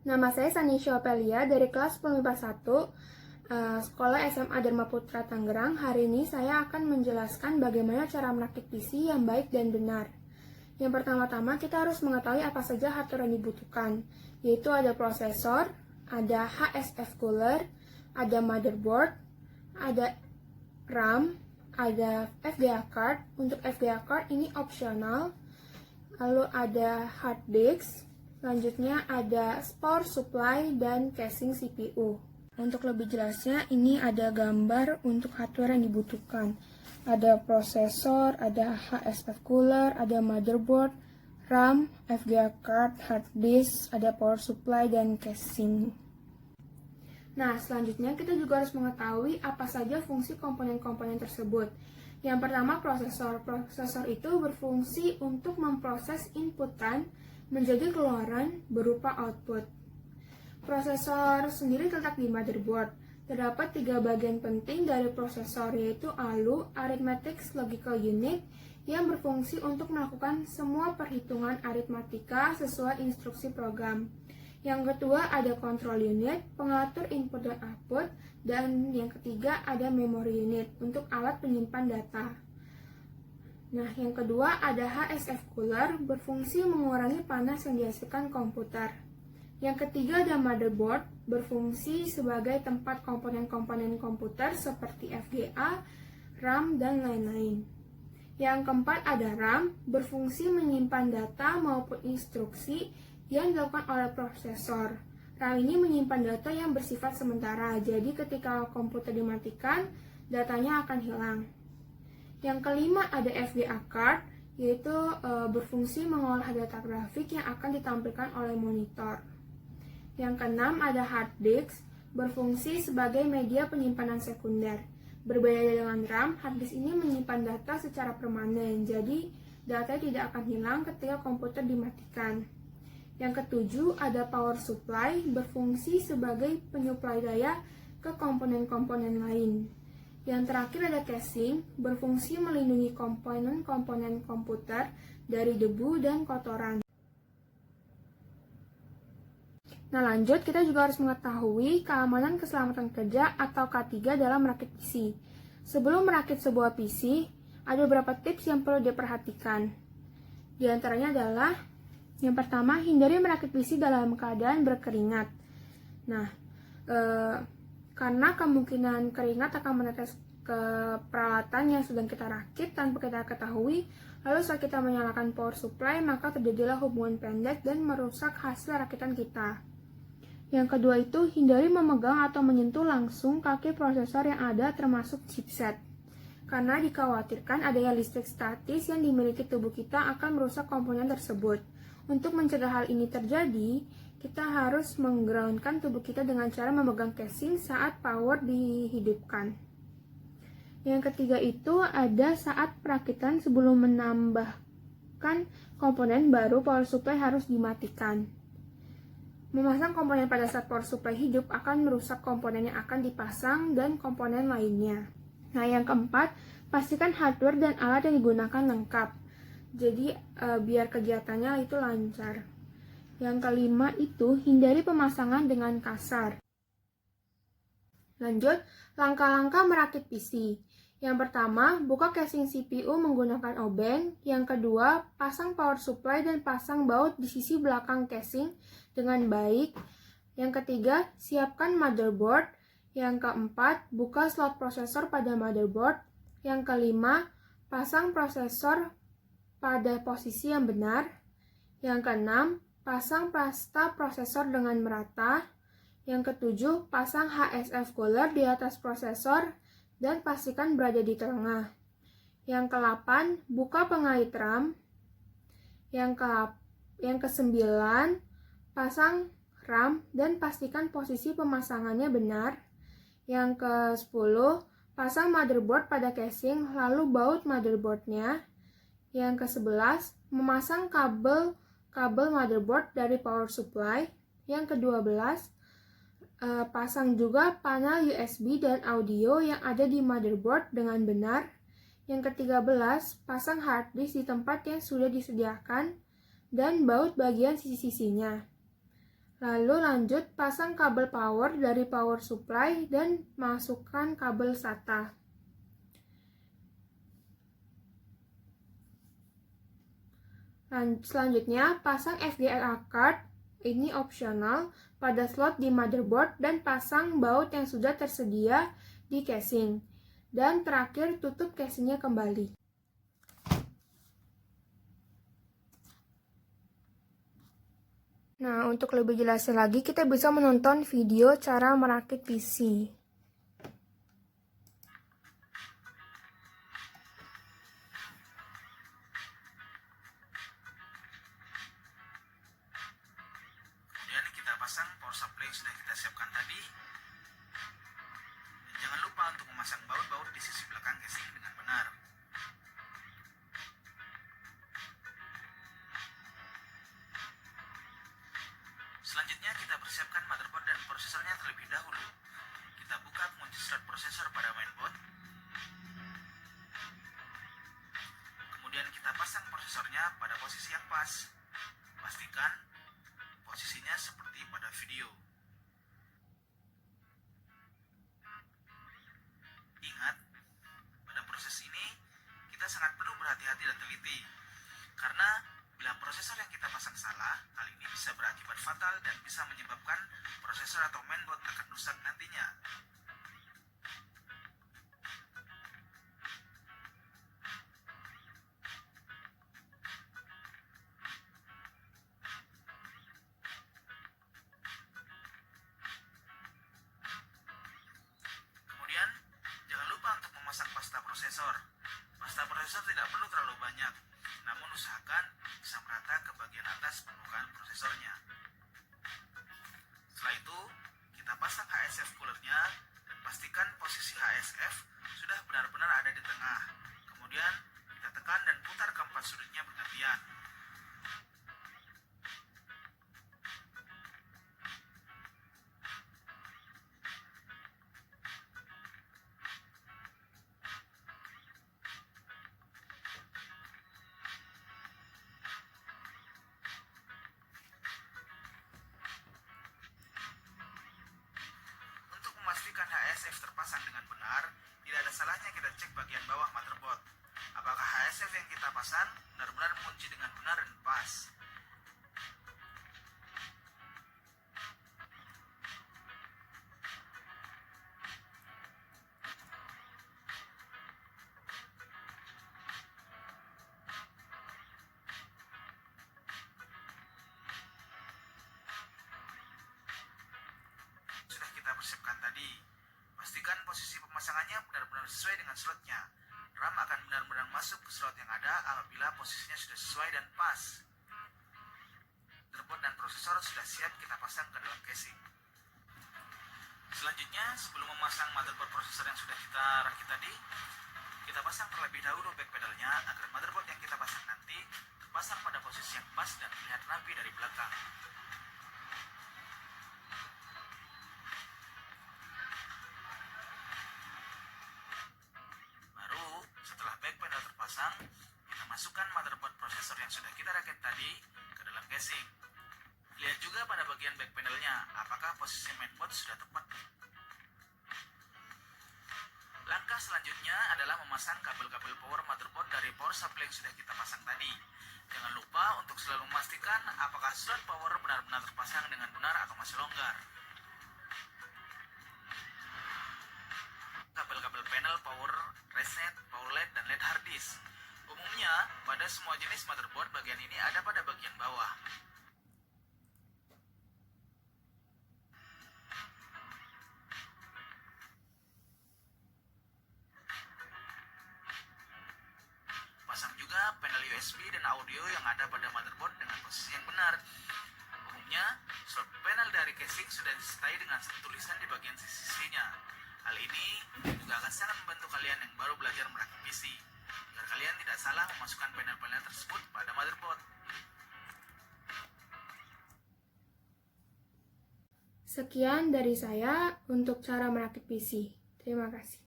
Nama saya Sanisha Opelia dari kelas 10 MIPA 1, Sekolah SMA Dharma Putra Tangerang. Hari ini saya akan menjelaskan bagaimana cara merakit PC yang baik dan benar. Yang pertama-tama kita harus mengetahui apa saja hardware yang dibutuhkan, yaitu ada prosesor, ada HSF cooler, ada motherboard, ada RAM, ada FGA card. Untuk FGA card ini opsional, lalu ada hard disk. Selanjutnya ada power supply dan casing CPU. Untuk lebih jelasnya, ini ada gambar untuk hardware yang dibutuhkan. Ada prosesor, ada HSF cooler, ada motherboard, RAM, FGA card, hard disk, ada power supply dan casing. Nah, selanjutnya kita juga harus mengetahui apa saja fungsi komponen-komponen tersebut. Yang pertama, prosesor. Prosesor itu berfungsi untuk memproses inputan menjadi keluaran berupa output. Prosesor sendiri terletak di motherboard. Terdapat 3 bagian penting dari prosesor, yaitu ALU, Arithmetic Logical Unit, yang berfungsi untuk melakukan semua perhitungan aritmatika sesuai instruksi program. Yang kedua ada control unit, pengatur input dan output, dan yang ketiga ada memory unit untuk alat penyimpan data. Nah, yang kedua ada HSF cooler, berfungsi mengurangi panas yang dihasilkan komputer. Yang ketiga ada motherboard, berfungsi sebagai tempat komponen-komponen komputer seperti FGA, RAM, dan lain-lain. Yang keempat ada RAM, berfungsi menyimpan data maupun instruksi yang dilakukan oleh prosesor. RAM ini menyimpan data yang bersifat sementara, jadi ketika komputer dimatikan, datanya akan hilang. Yang kelima ada FGA card, yaitu berfungsi mengolah data grafik yang akan ditampilkan oleh monitor. Yang keenam ada hard disk, berfungsi sebagai media penyimpanan sekunder. Berbeda dengan RAM, hard disk ini menyimpan data secara permanen, jadi data tidak akan hilang ketika komputer dimatikan. Yang ketujuh ada power supply, berfungsi sebagai penyuplai daya ke komponen-komponen lain. Yang terakhir ada casing, berfungsi melindungi komponen-komponen komputer dari debu dan kotoran. Nah, lanjut kita juga harus mengetahui keamanan keselamatan kerja atau K3 dalam merakit PC. Sebelum merakit sebuah PC, ada beberapa tips yang perlu diperhatikan. Di antaranya adalah yang pertama, hindari merakit PC dalam keadaan berkeringat. Nah, karena kemungkinan keringat akan menetes ke peralatan yang sedang kita rakit tanpa kita ketahui, lalu saat kita menyalakan power supply, maka terjadilah hubungan pendek dan merusak hasil rakitan kita. Yang kedua itu, hindari memegang atau menyentuh langsung kaki prosesor yang ada termasuk chipset. Karena dikhawatirkan adanya listrik statis yang dimiliki tubuh kita akan merusak komponen tersebut. Untuk mencegah hal ini terjadi, kita harus menggroundkan tubuh kita dengan cara memegang casing saat power dihidupkan. Yang ketiga itu ada saat perakitan sebelum menambahkan komponen baru, power supply harus dimatikan. Memasang komponen pada saat power supply hidup akan merusak komponen yang akan dipasang dan komponen lainnya. Nah, yang keempat, pastikan hardware dan alat yang digunakan lengkap. Jadi, biar kegiatannya itu lancar. Yang kelima itu, hindari pemasangan dengan kasar. Lanjut, langkah-langkah merakit PC. Yang pertama, buka casing CPU menggunakan obeng. Yang kedua, pasang power supply dan pasang baut di sisi belakang casing dengan baik. Yang ketiga, siapkan motherboard. Yang keempat, buka slot prosesor pada motherboard. Yang kelima, pasang prosesor pada posisi yang benar. Yang keenam, pasang pasta prosesor dengan merata. Yang ketujuh, pasang HSF cooler di atas prosesor dan pastikan berada di tengah. Yang ke-8, buka pengait RAM. Yang ke-9, pasang RAM dan pastikan posisi pemasangannya benar. Yang ke-10, pasang motherboard pada casing lalu baut motherboardnya. Yang ke-11, memasang kabel motherboard dari power supply. Yang ke-12, pasang juga panel USB dan audio yang ada di motherboard dengan benar. Yang ke-13, pasang hard disk di tempat yang sudah disediakan dan baut bagian sisi-sisinya. Lalu lanjut pasang kabel power dari power supply dan masukkan kabel SATA. Selanjutnya pasang SDA card, ini opsional, pada slot di motherboard dan pasang baut yang sudah tersedia di casing. Dan terakhir tutup casingnya kembali. Nah, untuk lebih jelasnya lagi, kita bisa menonton video cara merakit PC. Kemudian kita pasang power supply yang sudah kita siapkan tadi. Dan jangan lupa untuk memasang baut-baut di sisi belakang casing dengan benar. Selanjutnya kita persiapkan motherboard dan prosesornya terlebih dahulu. Kita buka pengunci slot prosesor pada mainboard. Kemudian kita pasang prosesornya pada posisi yang pas. Pastikan posisinya seperti pada video. Ingat, pada proses ini kita sangat perlu berhati-hati dan teliti. Karena bila prosesor yang kita pasang salah, hal ini bisa berakibat fatal dan bisa menyebabkan prosesor atau mainboard akan rusak nantinya. Kemudian, jangan lupa untuk memasang pasta prosesor. Pasta prosesor tidak perlu terlalu banyak, namun usahakan bisa merata ke bagian atas permukaan prosesornya. Setelah itu, kita pasang HSF coolernya dan pastikan posisi HSF sudah benar-benar ada di tengah. Kemudian, kita tekan dan putar keempat sudutnya bergantian. Untuk memastikan HSF terpasang dengan benar, tidak ada salahnya kita cek bagian bawah motherboard. Apakah HSF yang kita pasang benar-benar mengunci dengan benar dan pas. Sudah kita persiapkan tadi. Pastikan posisi pemasangannya benar-benar sesuai dengan slotnya. RAM akan benar-benar masuk ke slot yang ada apabila posisinya sudah sesuai dan pas. Motherboard dan prosesor sudah siap kita pasang ke dalam casing. Selanjutnya, sebelum memasang motherboard prosesor yang sudah kita rakit tadi, kita pasang terlebih dahulu back pedalnya agar motherboard yang kita pasang nanti terpasang pada posisi yang pas dan terlihat rapi dari belakang. Baru setelah back pedal terpasang, kita masukkan motherboard prosesor yang sudah kita rakit tadi ke dalam casing. Lihat juga pada bagian back panelnya, apakah posisi mainboard sudah tepat. Langkah selanjutnya adalah memasang kabel-kabel power motherboard dari power supply yang sudah kita pasang tadi. Jangan lupa untuk selalu memastikan apakah slot power benar-benar terpasang dengan benar atau masih longgar. Kabel-kabel panel power reset, power LED, dan LED hard disk. Umumnya, pada semua jenis motherboard bagian ini ada pada bagian bawah. Pasang juga panel USB dan audio yang ada pada motherboard dengan posisi yang benar. Umumnya, slot panel dari casing sudah disertai dengan tulisan di bagian sisi-sisinya. Hal ini juga akan sangat membantu kalian yang baru belajar merakit PC, agar kalian tidak salah memasukkan panel-panel tersebut pada motherboard. Sekian dari saya untuk cara merakit PC. Terima kasih.